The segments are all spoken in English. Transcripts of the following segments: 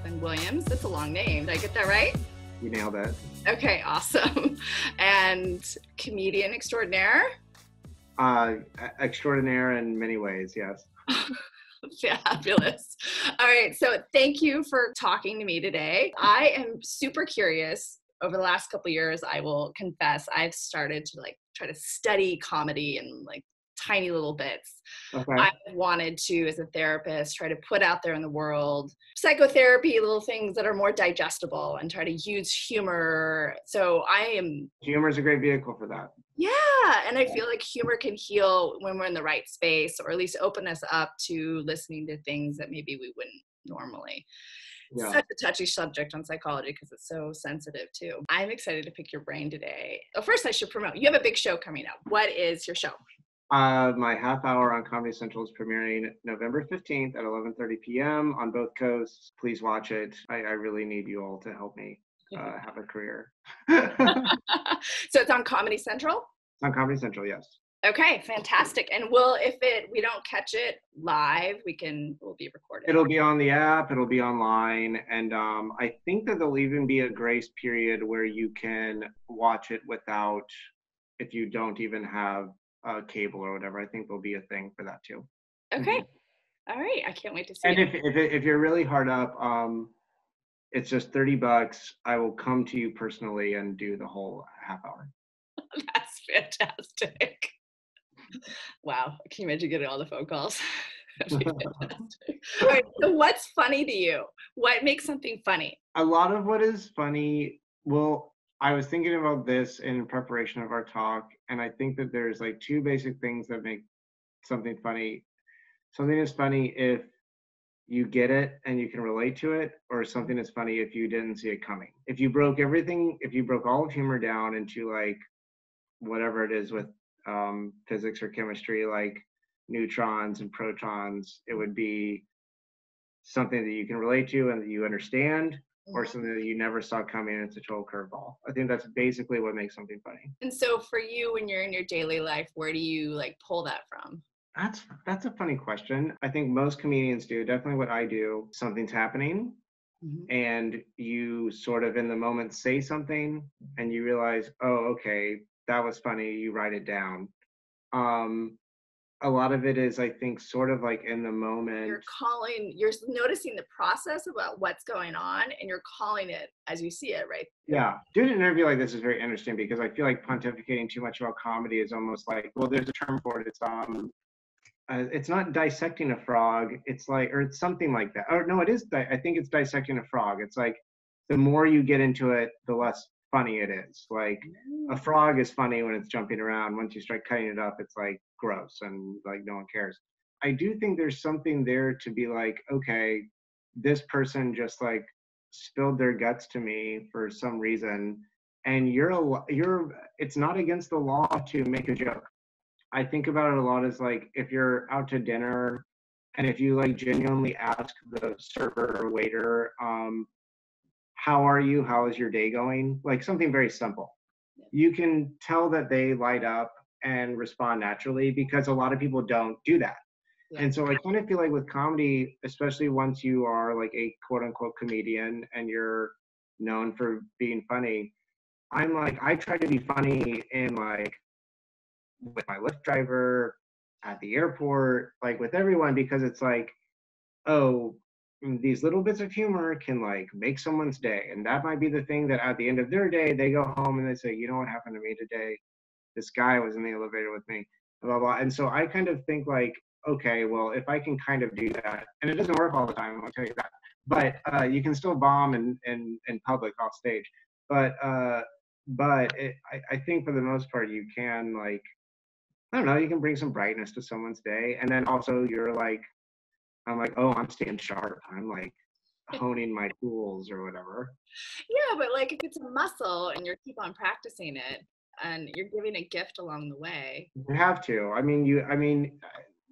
Strickland Williams. That's a long name. Did I get that right? You nailed it. Okay, awesome. And comedian extraordinaire? Extraordinaire in many ways, yes. Fabulous. All right, so thank you for talking to me today. I am super curious. Over the last couple of years, I will confess, I've started to try to study comedy in tiny little bits. Okay. I wanted to, as a therapist, try to put out there in the world psychotherapy, little things that are more digestible, and try to use humor. So humor is a great vehicle for that. Yeah, and I feel like humor can heal when we're in the right space, or at least open us up to listening to things that maybe we wouldn't normally. Yeah. Such a touchy subject on psychology because it's so sensitive too. I'm excited to pick your brain today. Oh, first I should promote. You have a big show coming up. What is your show? My half hour on Comedy Central is premiering November 15th at 11:30 p.m. on both coasts. Please watch it. I really need you all to help me have a career. So it's on Comedy Central? It's on Comedy Central, yes. Okay, fantastic. And if we don't catch it live, we'll be recorded. It'll be on the app, it'll be online, and I think that there'll even be a grace period where you can watch it without, if you don't even have cable or whatever. I think there'll be a thing for that too. Okay. All right. I can't wait to see and it. And if you're really hard up, it's just $30. I will come to you personally and do the whole half hour. That's fantastic. Wow. Can you imagine getting all the phone calls? That'd be fantastic. All right. So what's funny to you? What makes something funny? A lot of what is funny, well, I was thinking about this in preparation of our talk, and I think that there's two basic things that make something funny. Something is funny if you get it and you can relate to it, or something is funny if you didn't see it coming. If you broke all of humor down into whatever it is with physics or chemistry, like neutrons and protons, it would be something that you can relate to and that you understand, or something that you never saw coming and it's a total curveball. I think that's basically what makes something funny. And so for you, when you're in your daily life, where do you pull that from? That's a funny question. I think most comedians do. Definitely what I do. Something's happening, and you sort of in the moment say something, and you realize, oh, okay, that was funny. You write it down. A lot of it is, I think, sort of in the moment. You're noticing the process about what's going on, and you're calling it as you see it, right? Yeah. Doing an interview like this is very interesting because I feel like pontificating too much about comedy is almost well, there's a term for it. It's not dissecting a frog. It's or it's something like that. Or no, it is. I think it's dissecting a frog. It's the more you get into it, the less funny it is. A frog is funny when it's jumping around. Once you start cutting it up, it's gross and no one cares. I do think there's something there to be okay, this person just spilled their guts to me for some reason, and it's not against the law to make a joke. I think about it a lot as if you're out to dinner and if you genuinely ask the server or waiter, how are you? How is your day going? Something very simple. You can tell that they light up and respond naturally because a lot of people don't do that. Yeah. And so I kind of feel with comedy, especially once you are a quote unquote comedian and you're known for being funny, I try to be funny in with my Lyft driver, at the airport, with everyone, because it's oh, these little bits of humor can make someone's day. And that might be the thing that at the end of their day, they go home and they say, you know what happened to me today? This guy was in the elevator with me, blah, blah. And so I kind of think okay, well, if I can kind of do that, and it doesn't work all the time, I'll tell you that, but you can still bomb in public off stage. But I think for the most part, you can I don't know, you can bring some brightness to someone's day. And then also you're I'm oh, I'm staying sharp. I'm honing my tools or whatever. Yeah, but if it's a muscle and you keep on practicing it and you're giving a gift along the way. You have to. I mean,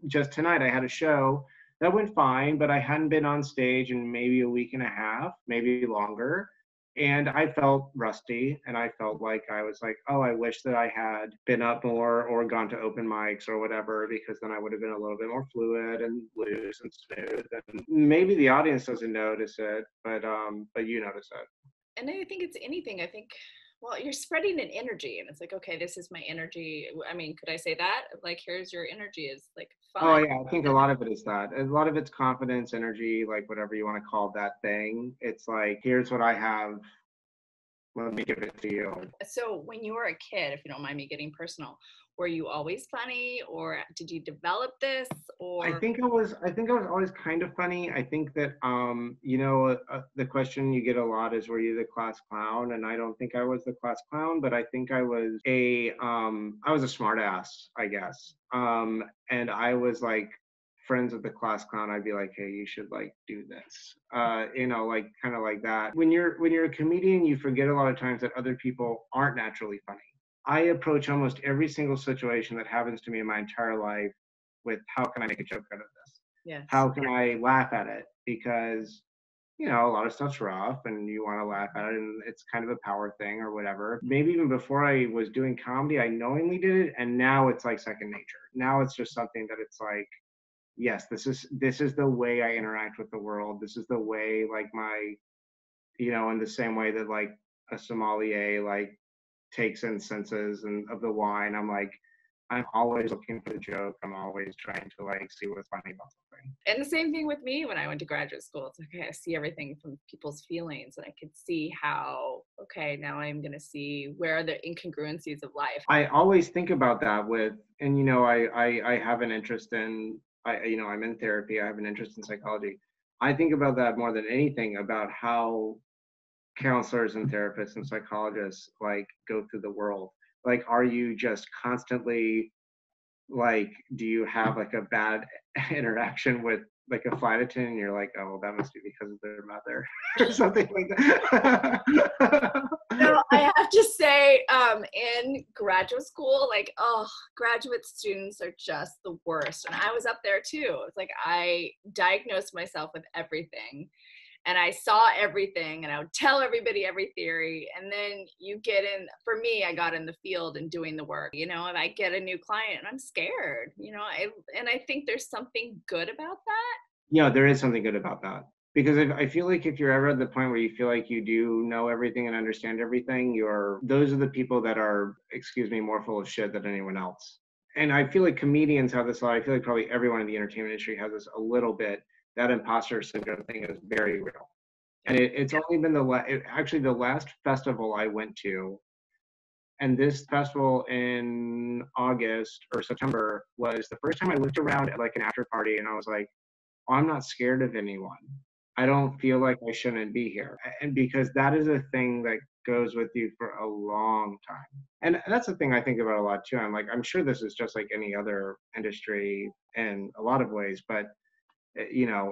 just tonight I had a show that went fine, but I hadn't been on stage in maybe a week and a half, maybe longer. And I felt rusty, and I felt like I was like, oh, I wish that I had been up more or gone to open mics or whatever, because then I would have been a little bit more fluid and loose and smooth. And maybe the audience doesn't notice it, but you notice it. And I think it's anything. I think, well, you're spreading an energy, and it's like, okay, this is my energy. I mean, could I say that? Like, here's your energy is like Oh fun. yeah, I think a lot of it is that. A lot of it's confidence, energy, like whatever you want to call that thing. It's like, here's what I have. Let me give it to you. So when you were a kid, if you don't mind me getting personal, were you always funny, or did you develop this, or? I think I was always kind of funny. I think that the question you get a lot is, were you the class clown? And I don't think I was the class clown, but I think I was a smart ass, I guess. And I was like friends with the class clown. I'd be like, hey, you should like do this. Like kind of like that. When you're a comedian, you forget a lot of times that other people aren't naturally funny. I approach almost every single situation that happens to me in my entire life with, how can I make a joke out of this? Yes. How can I laugh at it? Because, a lot of stuff's rough and you want to laugh at it, and it's kind of a power thing or whatever. Maybe even before I was doing comedy, I knowingly did it, and now it's like second nature. Now it's just something that it's like, yes, this is the way I interact with the world. This is the way, like, in the same way that like a sommelier like takes in senses and of the wine. I'm always looking for the joke. I'm always trying to like see what's funny about something. And the same thing with me when I went to graduate school. It's like, okay, I see everything from people's feelings, and I could see how, okay, now I'm going to see where are the incongruencies of life. I always think about that and I have an interest in, I'm in therapy. I have an interest in psychology. I think about that more than anything, about how counselors and therapists and psychologists like go through the world. Like, are you just constantly like, do you have like a bad interaction with like a flight attendant and you're like, oh, well, that must be because of their mother or something like that? So I have to say, in graduate school, like, oh, graduate students are just the worst. And I was up there too. It's like I diagnosed myself with everything, and I saw everything, and I would tell everybody every theory. And then you get in, for me, I got in the field and doing the work, and I get a new client and I'm scared, and I think there's something good about that. Yeah, there is something good about that. Because I feel like if you're ever at the point where you feel like you do know everything and understand everything, those are the people that are, excuse me, more full of shit than anyone else. And I feel like comedians have this a lot. I feel like probably everyone in the entertainment industry has this a little bit. That imposter syndrome thing is very real. And it's only been actually the last festival I went to, and this festival in August or September was the first time I looked around at like an after party and I was like, oh, I'm not scared of anyone. I don't feel like I shouldn't be here. And because that is a thing that goes with you for a long time. And that's the thing I think about a lot too. I'm sure this is just like any other industry in a lot of ways, but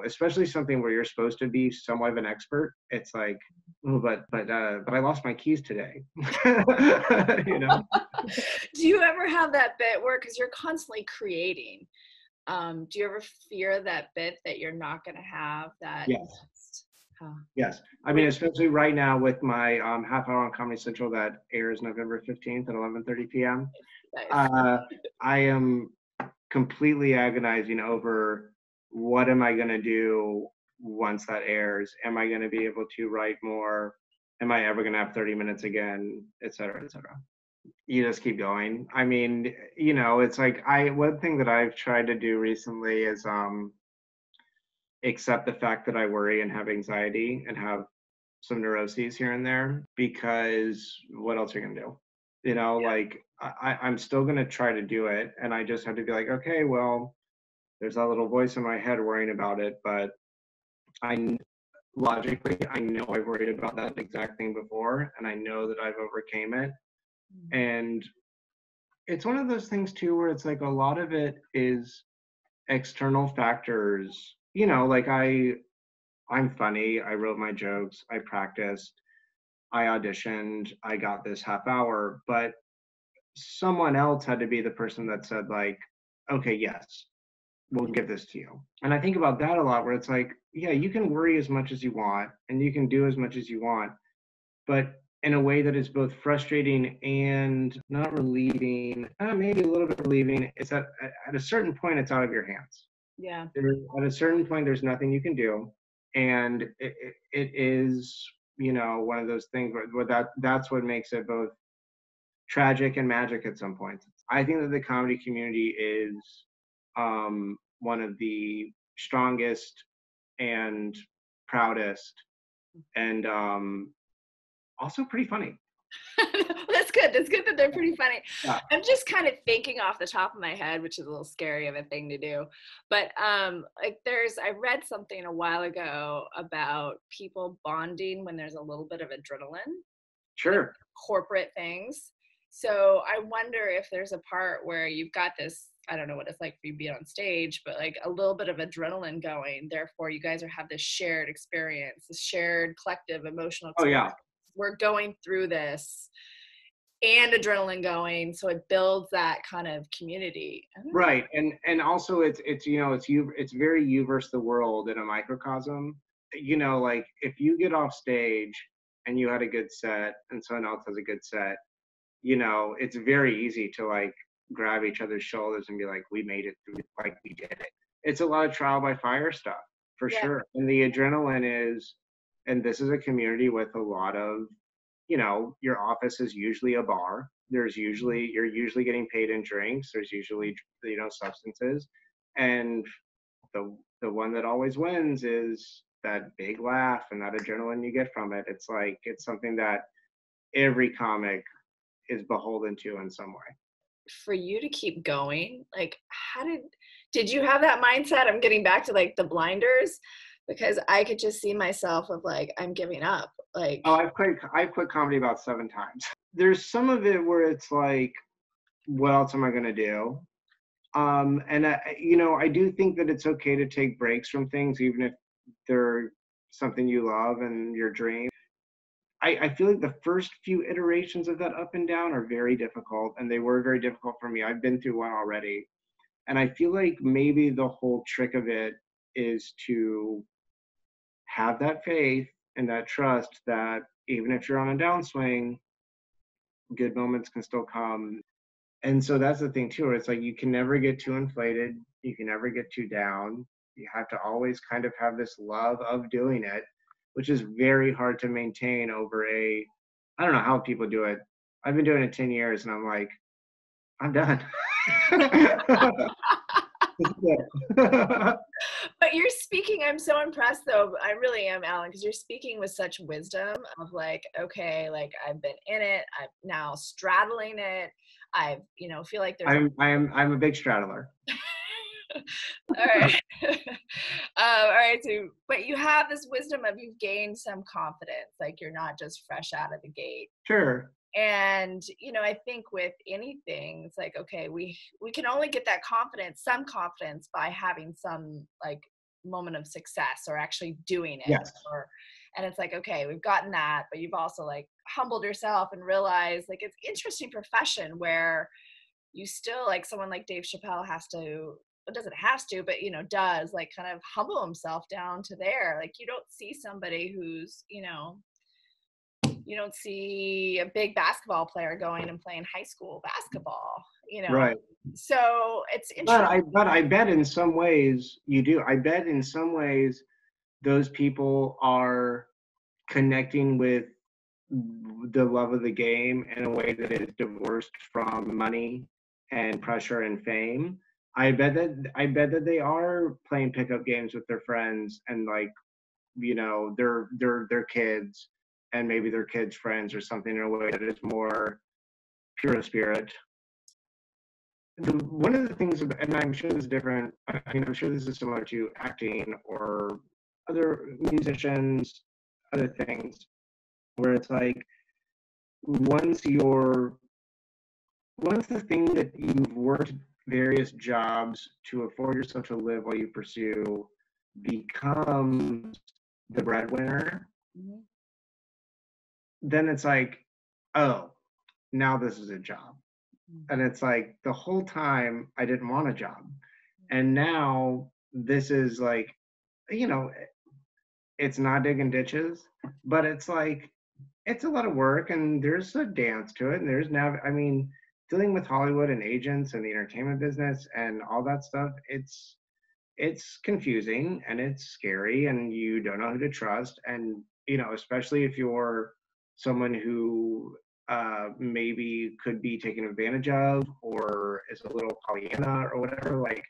especially something where you're supposed to be somewhat of an expert. It's like, oh, but I lost my keys today. Do you ever have that bit where, because you're constantly creating, do you ever fear that bit that you're not going to have that? Yes. Yes. I mean, especially right now with my half hour on Comedy Central that airs November 15th at 11:30 p.m. Nice. I am completely agonizing over, what am I going to do once that airs? Am I going to be able to write more? Am I ever going to have 30 minutes again, et cetera, et cetera? You just keep going. I mean, it's like one thing that I've tried to do recently is accept the fact that I worry and have anxiety and have some neuroses here and there, because what else are you gonna do? Like I'm still gonna try to do it, and I just have to be like, okay, well, there's that little voice in my head worrying about it, but logically, I know I've worried about that exact thing before, and I know that I've overcame it. And it's one of those things too, where it's like a lot of it is external factors. Like I'm funny. I wrote my jokes. I practiced. I auditioned. I got this half hour, but someone else had to be the person that said like, okay, yes, we'll give this to you. And I think about that a lot, where it's like, yeah, you can worry as much as you want and you can do as much as you want, but in a way that is both frustrating and not relieving, maybe a little bit relieving. It's at a certain point, it's out of your hands. Yeah. At a certain point, there's nothing you can do. And it is, one of those things where that's what makes it both tragic and magic at some points. I think that the comedy community is one of the strongest and proudest, and also pretty funny. That's good. That's good that they're pretty funny. Yeah. I'm just kind of thinking off the top of my head, which is a little scary of a thing to do. But like I read something a while ago about people bonding when there's a little bit of adrenaline. Sure. Like corporate things. So I wonder if there's a part where you've got this, I don't know what it's like for you to be on stage, but like a little bit of adrenaline going. Therefore, you guys have this shared experience, this shared collective emotional experience. Oh, yeah. We're going through this and adrenaline going, so it builds that kind of community. Right, and also it's it's very you versus the world in a microcosm. Like if you get off stage and you had a good set and someone else has a good set, it's very easy to like grab each other's shoulders and be like, we made it through, like we did it. It's a lot of trial by fire stuff for sure, and the adrenaline is, and this is a community with a lot of, your office is usually a bar. You're usually getting paid in drinks. There's usually, substances. And the one that always wins is that big laugh and that adrenaline you get from it. It's like, it's something that every comic is beholden to in some way. For you to keep going, like did you have that mindset? I'm getting back to like the blinders, because I could just see myself of like, I'm giving up. Like, oh, I've quit comedy about 7 times. There's some of it where it's like, what else am I going to do? And I do think that it's okay to take breaks from things, even if they're something you love and your dream. I feel like the first few iterations of that up and down are very difficult, and they were very difficult for me. I've been through one already. And I feel like maybe the whole trick of it is to have that faith and that trust that even if you're on a downswing, good moments can still come. And so that's the thing too, where it's like you can never get too inflated, you can never get too down. You have to always kind of have this love of doing it, which is very hard to maintain over I don't know how people do it. I've been doing it 10 years and I'm like, I'm done. But you're speaking, I'm so impressed though, I really am, Allen, because you're speaking with such wisdom of like, okay, like I've been in it, I'm now straddling it, I feel like there's I'm a big straddler. All right. All right, so but you have this wisdom of, you've gained some confidence, like you're not just fresh out of the gate. Sure. And I think with anything, it's like, okay, we can only get that confidence, some confidence, by having some like moment of success or actually doing it. Yes. And it's like, okay, we've gotten that, but you've also like humbled yourself and realized like it's an interesting profession where you still, like someone like Dave Chappelle doesn't have to, but does like kind of humble himself down to there. Like you don't see somebody who's, you don't see a big basketball player going and playing high school basketball, Right. So it's interesting. But I bet in some ways you do. I bet in some ways those people are connecting with the love of the game in a way that is divorced from money and pressure and fame. I bet that they are playing pickup games with their friends and like, their kids and maybe their kids' friends or something, in a way that is more pure of spirit. One of the things, and I'm sure this is different, I'm sure this is similar to acting or other musicians, other things, where it's like, once the thing that you've worked various jobs to afford yourself to live while you pursue becomes the breadwinner, Mm-hmm. then it's like, oh, now this is a job. And it's like, the whole time I didn't want a job. And now this is like, it's not digging ditches, but it's like, it's a lot of work, and there's a dance to it, and there's now, I mean, dealing with Hollywood and agents and the entertainment business and all that stuff, it's confusing and it's scary, and you don't know who to trust. And especially if you're someone who maybe could be taken advantage of or is a little Pollyanna or whatever, like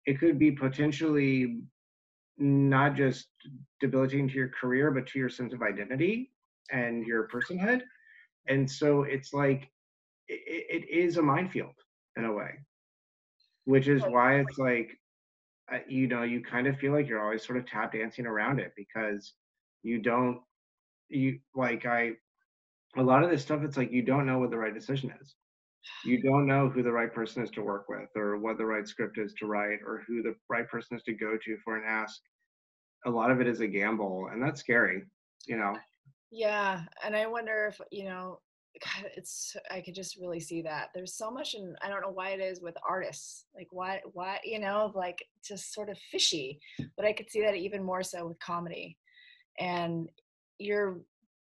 it could be potentially not just debilitating to your career, but to your sense of identity and your personhood. And so it's like it is a minefield in a way, which is why it's like you kind of feel like you're always sort of tap dancing around it, because you don't you like I a lot of this stuff, it's like you don't know what the right decision is. You don't know who the right person is to work with, or what the right script is to write, or who the right person is to go to for an ask. A lot of it is a gamble, and that's scary, you know. Yeah, and I wonder if, God, I could just really see that. There's so much, and I don't know why it is with artists. Like why, like just sort of fishy. But I could see that even more so with comedy. And you're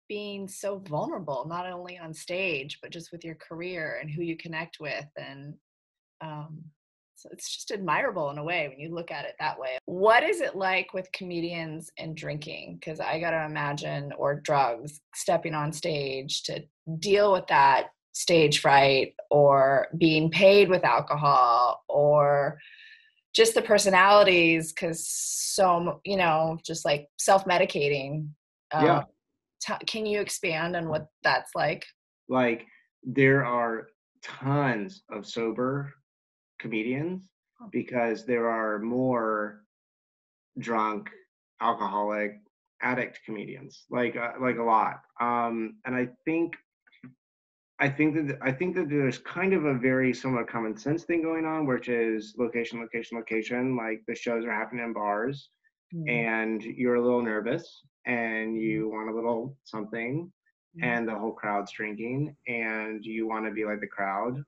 being so vulnerable, not only on stage, but just with your career and who you connect with. And so it's just admirable in a way when you look at it that way. What is it like with comedians and drinking? Because I got to imagine, or drugs, stepping on stage to deal with that stage fright, or being paid with alcohol, or just the personalities, because just like self-medicating. Yeah. Can you expand on what that's like? Like there are tons of sober comedians because there are more drunk, alcoholic, addict comedians, like a lot. And I think that there's kind of a very somewhat common sense thing going on, which is location, location, location. Like the shows are happening in bars, and you're a little nervous, and you want a little something, and the whole crowd's drinking, and you want to be like the crowd.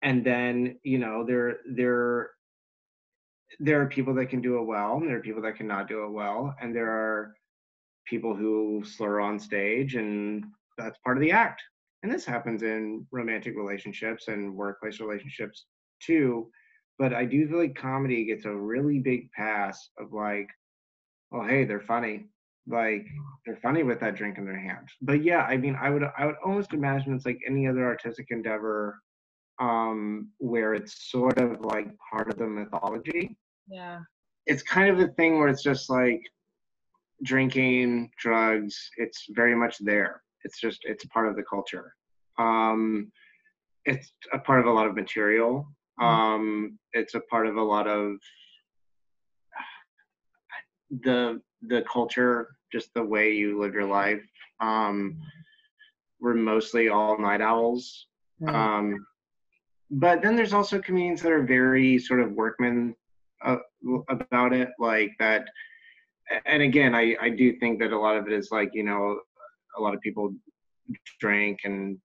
And then there are people that can do it well, and there are people that cannot do it well, and there are people who slur on stage, and that's part of the act. And this happens in romantic relationships and workplace relationships too. But I do feel like comedy gets a really big pass of like, oh hey, they're funny. Like they're funny with that drink in their hand. But yeah, I mean, I would almost imagine it's like any other artistic endeavor, where it's sort of like part of the mythology. Yeah. It's kind of the thing where it's just like drinking, drugs, it's very much there. It's part of the culture. It's a part of a lot of material. It's a part of a lot of the culture, just the way you live your life. We're mostly all night owls. But then there's also comedians that are very sort of workman about it, like that. And again, I do think that a lot of it is like, a lot of people drank and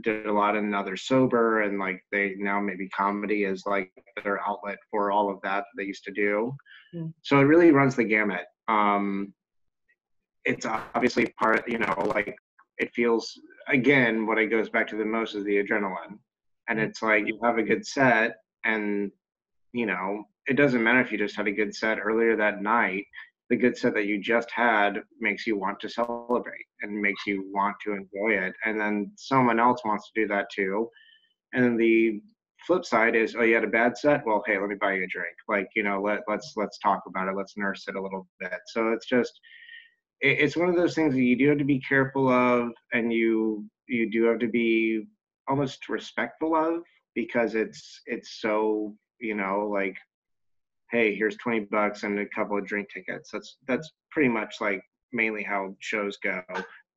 did a lot, and now they're sober, and like they now maybe comedy is like their outlet for all of that they used to do. So it really runs the gamut. It's obviously part, like it feels, again, what it goes back to the most is the adrenaline. And it's like you have a good set, and it doesn't matter if you just had a good set earlier that night. The good set that you just had makes you want to celebrate and makes you want to enjoy it. And then someone else wants to do that too. And then the flip side is, oh, you had a bad set? Well, hey, let me buy you a drink. Like, let's talk about it. Let's nurse it a little bit. So it's one of those things that you do have to be careful of, and you do have to be almost respectful of, because it's so, like, hey, here's $20 and a couple of drink tickets. That's pretty much like mainly how shows go.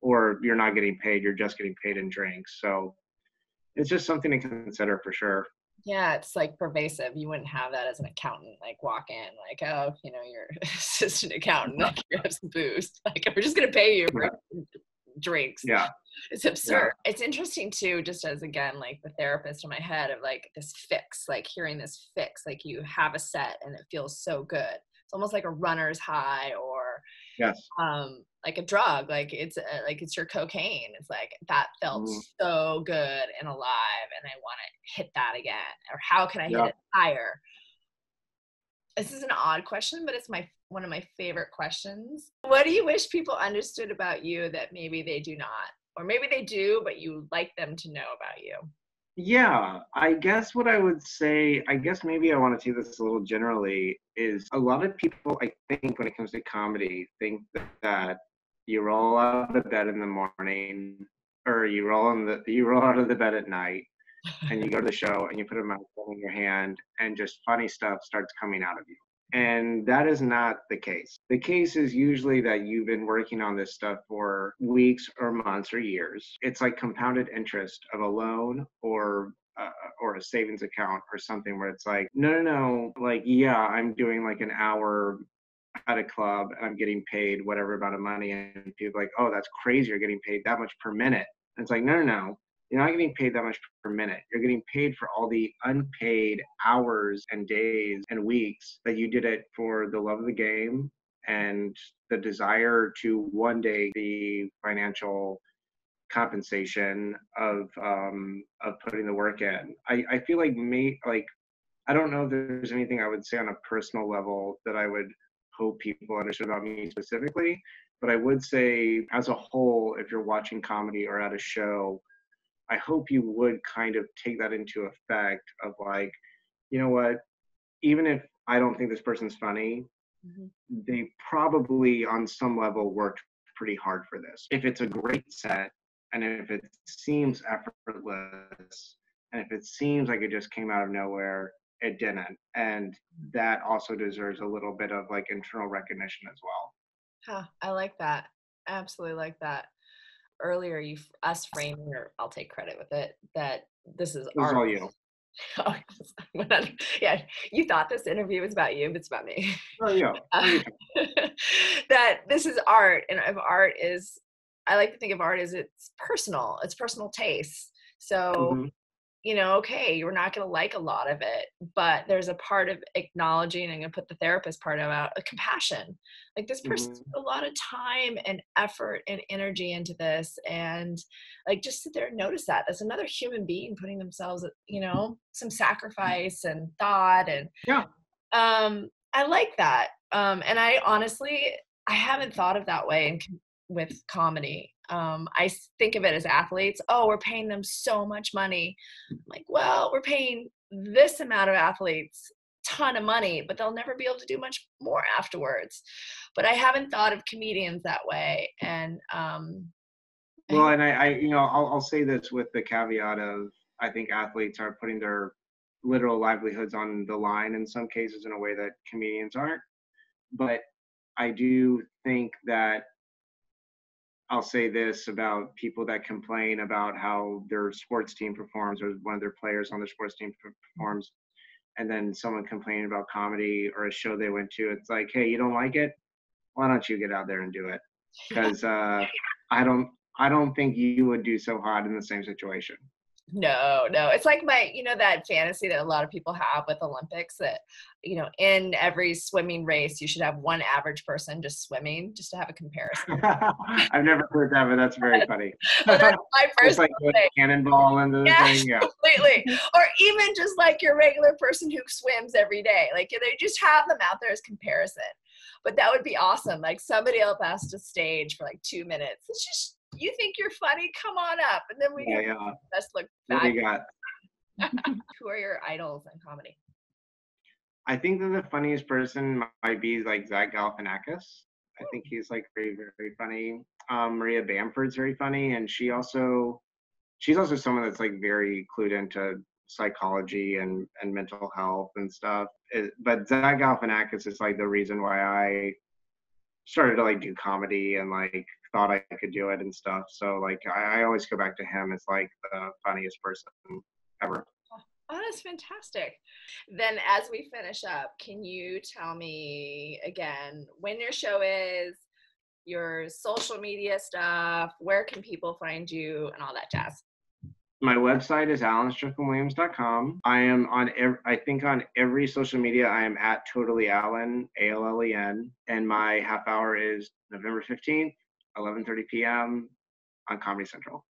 Or you're not getting paid, you're just getting paid in drinks. So it's just something to consider for sure. Yeah, it's like pervasive. You wouldn't have that as an accountant, like walk in, like, oh, you're assistant accountant, like you have some booze. Like, we're just gonna pay you for drinks. Yeah. It's absurd. Yeah. It's interesting too, just as, again, like the therapist in my head of like this fix, like hearing this fix, like you have a set and it feels so good. It's almost like a runner's high, or Yes. Like a drug, like it's your cocaine. It's like, that felt so good and alive, and I want to hit that again. Or how can I hit it higher? This is an odd question, but it's one of my favorite questions. What do you wish people understood about you that maybe they do not? Or maybe they do, but you like them to know about you? Yeah, I guess what I would say, I guess maybe I want to see this a little generally, is a lot of people, I think, when it comes to comedy, think that you roll out of bed in the morning, or you roll out of the bed at night, and you go to the show and you put a microphone in your hand, and just funny stuff starts coming out of you. And that is not the case. The case is usually that you've been working on this stuff for weeks or months or years. It's like compounded interest of a loan or a savings account or something, where it's like, no, like, yeah, I'm doing like an hour at a club and I'm getting paid whatever amount of money, and people are like, oh, that's crazy, you're getting paid that much per minute. And it's like, no. You're not getting paid that much per minute. You're getting paid for all the unpaid hours and days and weeks that you did it for the love of the game and the desire to one day the financial compensation of putting the work in. I feel like I don't know if there's anything I would say on a personal level that I would hope people understood about me specifically, but I would say as a whole, if you're watching comedy or at a show, I hope you would kind of take that into effect of like, you know what, even if I don't think this person's funny, they probably on some level worked pretty hard for this. If it's a great set, and if it seems effortless, and if it seems like it just came out of nowhere, it didn't. And that also deserves a little bit of like internal recognition as well. Huh, I like that. I absolutely like that. Earlier, us framing, or I'll take credit with it, that this is This is art. all you. Yeah, you thought this interview was about you, but it's about me. Oh, yeah. That this is art, and if art is, I like to think of art as it's personal taste. So, okay, you're not going to like a lot of it, but there's a part of acknowledging, and I'm going to put the therapist part about compassion. Like, this person put a lot of time and effort and energy into this, and like, just sit there and notice that that's another human being putting themselves, some sacrifice and thought. And I like that. And I honestly, I haven't thought of that way with comedy. I think of it as athletes. Oh, we're paying them so much money. I'm like, well, we're paying this amount of athletes ton of money, but they'll never be able to do much more afterwards. But I haven't thought of comedians that way. And well, and I'll say this with the caveat of, I think athletes are putting their literal livelihoods on the line in some cases in a way that comedians aren't. But I do think that I'll say this about people that complain about how their sports team performs, or one of their players on their sports team performs, and then someone complaining about comedy or a show they went to. It's like, hey, you don't like it? Why don't you get out there and do it? Because I don't think you would do so hot in the same situation. No. It's like that fantasy that a lot of people have with Olympics, that, in every swimming race, you should have one average person just swimming, just to have a comparison. I've never heard that, but that's very funny. Well, that's my first like cannonball into the thing. Yeah, completely. Or even just like your regular person who swims every day. Like, they just have them out there as comparison. But that would be awesome. Like, somebody else has to stage for like 2 minutes. It's just, you think you're funny? Come on up. And then we get best look back. What do you got? Who are your idols in comedy? I think that the funniest person might be like Zach Galifianakis. I think he's like very, very funny. Maria Bamford's very funny, and she's also someone that's like very clued into psychology and mental health and stuff. But Zach Galifianakis is like the reason why I started to like do comedy and like thought I could do it and stuff. So like I always go back to him as like the funniest person ever. Oh, that's fantastic. Then as we finish up, can you tell me again when your show is, your social media stuff, where can people find you, and all that jazz? My website is allenstricklandwilliams.com. I am on I think on every social media I am at Totally Allen, ALLEN, and my half hour is November 15th, 11:30 p.m. on Comedy Central.